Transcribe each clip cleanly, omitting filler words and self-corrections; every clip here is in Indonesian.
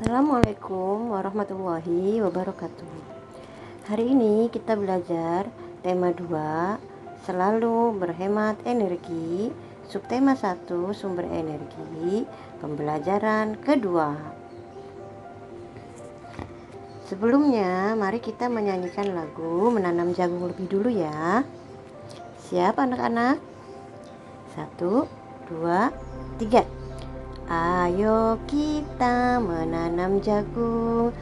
Assalamualaikum warahmatullahi wabarakatuh. Hari ini kita belajar tema 2, selalu berhemat energi, subtema 1, sumber energi, pembelajaran kedua. Sebelumnya, mari kita menyanyikan lagu Menanam Jagung lebih dulu ya. Siap anak-anak? 1, 2, 3. Ayo kita menanam jagung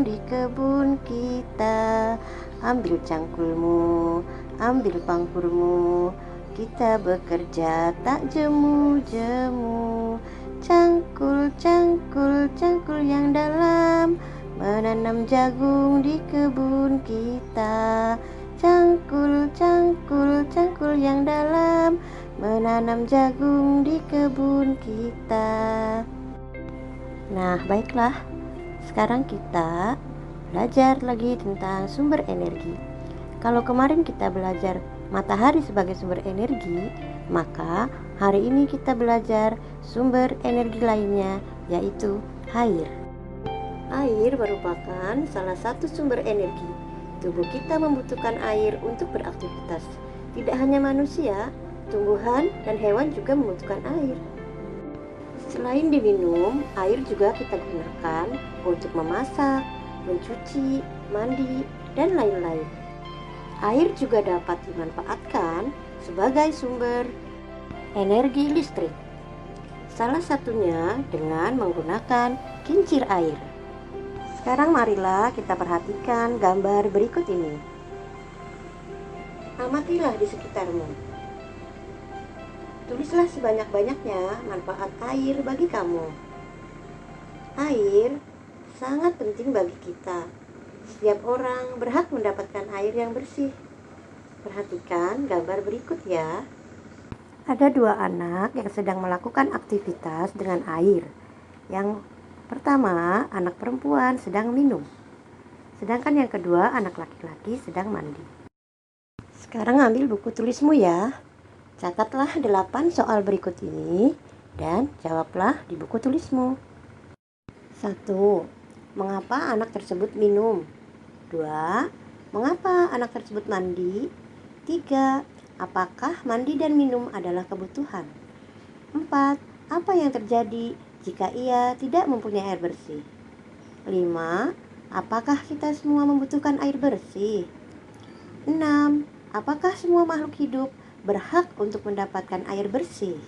di kebun kita. Ambil cangkulmu, ambil pangkurmu, kita bekerja tak jemu-jemu. Cangkul, cangkul, cangkul yang dalam, menanam jagung di kebun kita. Cangkul, cangkul, cangkul yang dalam, menanam jagung di kebun kita. Nah, baiklah. Sekarang kita belajar lagi tentang sumber energi. Kalau kemarin kita belajar matahari sebagai sumber energi, maka hari ini kita belajar sumber energi lainnya, yaitu air. Air merupakan salah satu sumber energi. Tubuh kita membutuhkan air untuk beraktivitas. Tidak hanya manusia, tumbuhan dan hewan juga membutuhkan air. Selain diminum, air juga kita gunakan untuk memasak, mencuci, mandi, dan lain-lain. Air juga dapat dimanfaatkan sebagai sumber energi listrik. Salah satunya dengan menggunakan kincir air. Sekarang marilah kita perhatikan gambar berikut ini. Amatilah di sekitarmu. Tulislah sebanyak-banyaknya manfaat air bagi kamu. Air sangat penting bagi kita. Setiap orang berhak mendapatkan air yang bersih. Perhatikan gambar berikut ya. Ada dua anak yang sedang melakukan aktivitas dengan air. Yang pertama, anak perempuan sedang minum. Sedangkan yang kedua, anak laki-laki sedang mandi. Sekarang ambil buku tulismu ya. Catatlah 8 soal berikut ini dan jawablah di buku tulismu. 1. Mengapa anak tersebut minum? 2. Mengapa anak tersebut mandi? 3. Apakah mandi dan minum adalah kebutuhan? 4. Apa yang terjadi jika ia tidak mempunyai air bersih? 5. Apakah kita semua membutuhkan air bersih? 6. Apakah semua makhluk hidup berhak untuk mendapatkan air bersih?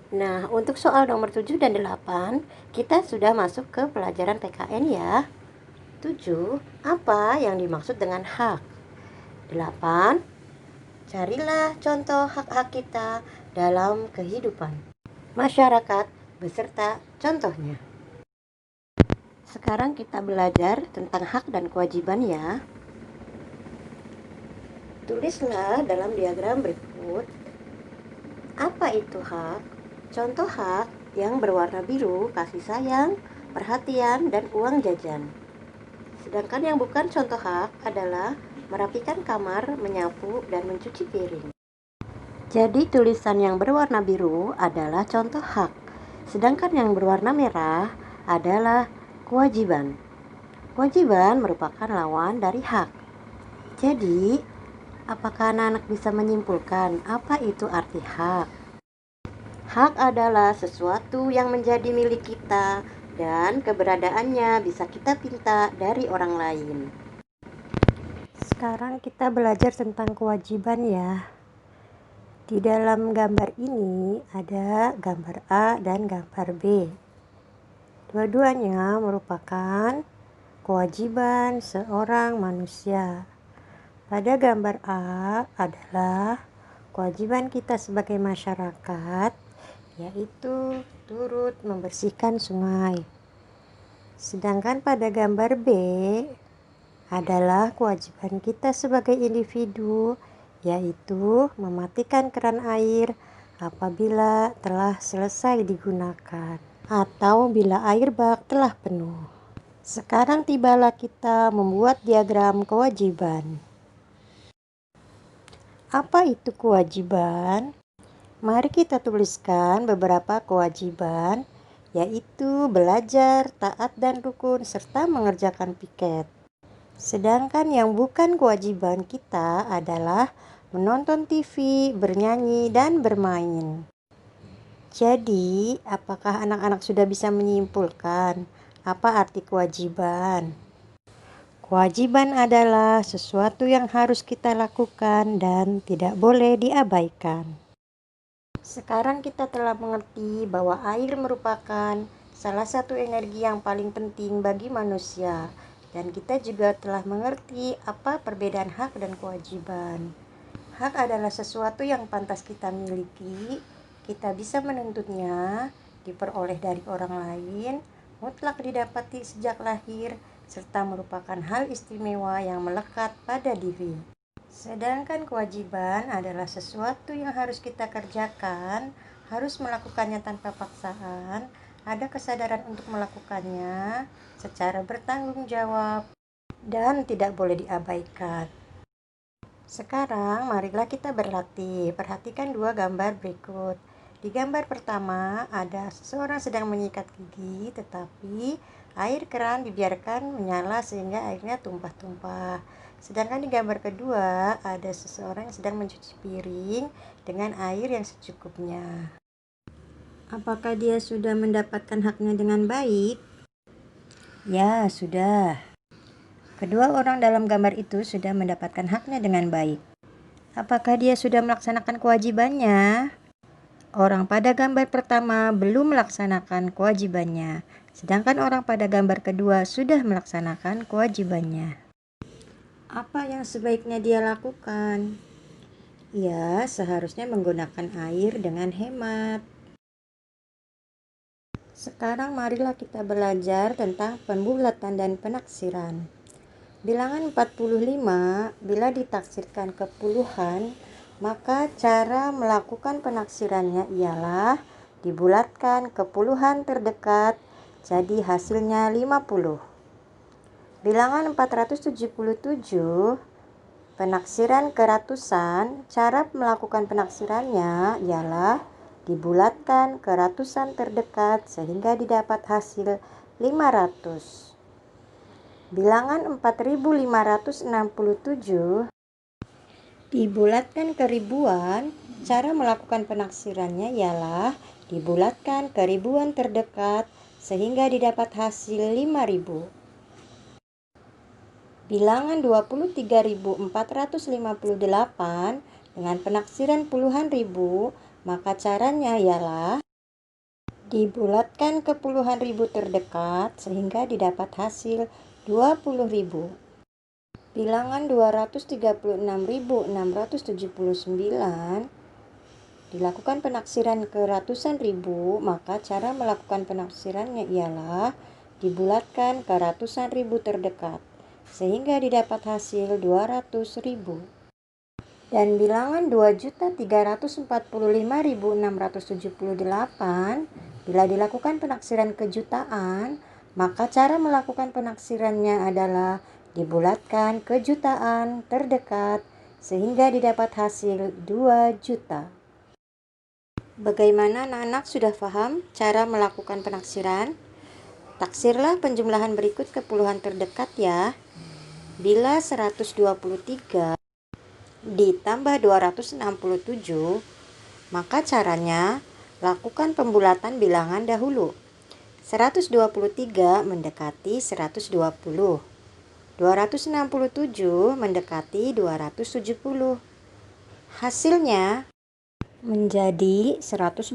Nah, untuk soal nomor 7 dan 8, kita sudah masuk ke pelajaran PKN ya. 7. Apa yang dimaksud dengan hak? 8. Carilah contoh hak-hak kita dalam kehidupan masyarakat beserta contohnya. Sekarang kita belajar tentang hak dan kewajiban ya. Tulislah dalam diagram berikut. Apa itu hak? Contoh hak yang berwarna biru kasih sayang, perhatian, dan uang jajan. Sedangkan yang bukan contoh hak adalah merapikan kamar, menyapu, dan mencuci piring. Jadi tulisan yang berwarna biru adalah contoh hak, sedangkan yang berwarna merah adalah kewajiban. Kewajiban merupakan lawan dari hak. Jadi, apakah anak-anak bisa menyimpulkan apa itu arti hak? Hak adalah sesuatu yang menjadi milik kita dan keberadaannya bisa kita pinta dari orang lain. Sekarang kita belajar tentang kewajiban ya. Di dalam gambar ini ada gambar A dan gambar B. Dua-duanya merupakan kewajiban seorang manusia. Pada gambar A adalah kewajiban kita sebagai masyarakat, yaitu turut membersihkan sungai. Sedangkan pada gambar B adalah kewajiban kita sebagai individu, yaitu mematikan keran air apabila telah selesai digunakan atau bila air bak telah penuh. Sekarang tibalah kita membuat diagram kewajiban. Apa itu kewajiban? Mari kita tuliskan beberapa kewajiban yaitu belajar, taat dan rukun, serta mengerjakan piket. Sedangkan yang bukan kewajiban kita adalah menonton TV, bernyanyi, dan bermain. Jadi, apakah anak-anak sudah bisa menyimpulkan apa arti kewajiban? Kewajiban adalah sesuatu yang harus kita lakukan dan tidak boleh diabaikan. Sekarang kita telah mengerti bahwa air merupakan salah satu energi yang paling penting bagi manusia. Dan kita juga telah mengerti apa perbedaan hak dan kewajiban. Hak adalah sesuatu yang pantas kita miliki, kita bisa menuntutnya, diperoleh dari orang lain, mutlak didapati sejak lahir, serta merupakan hal istimewa yang melekat pada diri. Sedangkan kewajiban adalah sesuatu yang harus kita kerjakan, harus melakukannya tanpa paksaan, ada kesadaran untuk melakukannya secara bertanggung jawab, dan tidak boleh diabaikan. Sekarang marilah kita berlatih. Perhatikan dua gambar berikut. Di gambar pertama ada seseorang sedang menyikat gigi, tetapi air keran dibiarkan menyala sehingga airnya tumpah-tumpah. Sedangkan di gambar kedua ada seseorang yang sedang mencuci piring dengan air yang secukupnya. Apakah dia sudah mendapatkan haknya dengan baik? Ya, sudah. Kedua orang dalam gambar itu sudah mendapatkan haknya dengan baik. Apakah dia sudah melaksanakan kewajibannya? Orang pada gambar pertama belum melaksanakan kewajibannya, sedangkan orang pada gambar kedua sudah melaksanakan kewajibannya. Apa yang sebaiknya dia lakukan? Ya, seharusnya menggunakan air dengan hemat. Sekarang marilah kita belajar tentang pembulatan dan penaksiran. Bilangan 45 bila ditaksirkan ke puluhan, maka cara melakukan penaksirannya ialah dibulatkan ke puluhan terdekat, jadi hasilnya 50. Bilangan 477, penaksiran ke ratusan, cara melakukan penaksirannya ialah dibulatkan ke ratusan terdekat sehingga didapat hasil 500. Bilangan 4567 dibulatkan ke ribuan, cara melakukan penaksirannya ialah dibulatkan ke ribuan terdekat sehingga didapat hasil 5000. Bilangan 23.458 dengan penaksiran puluhan ribu, maka caranya ialah dibulatkan ke puluhan ribu terdekat sehingga didapat hasil 20.000. Bilangan 236.679 dilakukan penaksiran ke ratusan ribu, maka cara melakukan penaksirannya ialah dibulatkan ke ratusan ribu terdekat sehingga didapat hasil 200.000. Dan bilangan 2.345.678 bila dilakukan penaksiran ke jutaan, maka cara melakukan penaksirannya adalah dibulatkan ke jutaan terdekat sehingga didapat hasil 2 juta. Bagaimana anak-anak sudah paham cara melakukan penaksiran? Taksirlah penjumlahan berikut ke puluhan terdekat ya. Bila 123 ditambah 267, maka caranya lakukan pembulatan bilangan dahulu. 123 mendekati 120. 267 mendekati 270. Hasilnya menjadi 120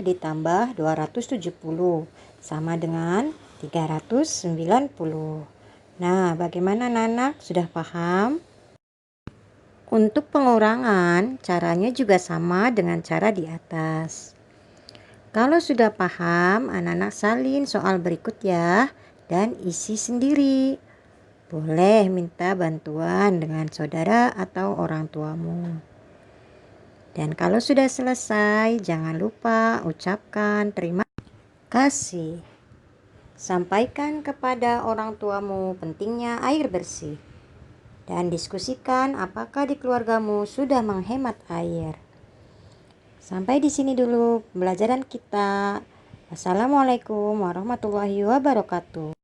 ditambah 270 sama dengan 390. Nah, bagaimana anak-anak? Sudah paham? Untuk pengurangan, caranya juga sama dengan cara di atas. Kalau sudah paham, anak-anak salin soal berikut ya, dan isi sendiri. Boleh minta bantuan dengan saudara atau orang tuamu. Dan kalau sudah selesai, jangan lupa ucapkan terima kasih. Sampaikan kepada orang tuamu pentingnya air bersih. Dan diskusikan apakah di keluargamu sudah menghemat air. Sampai di sini dulu pembelajaran kita. Assalamualaikum warahmatullahi wabarakatuh.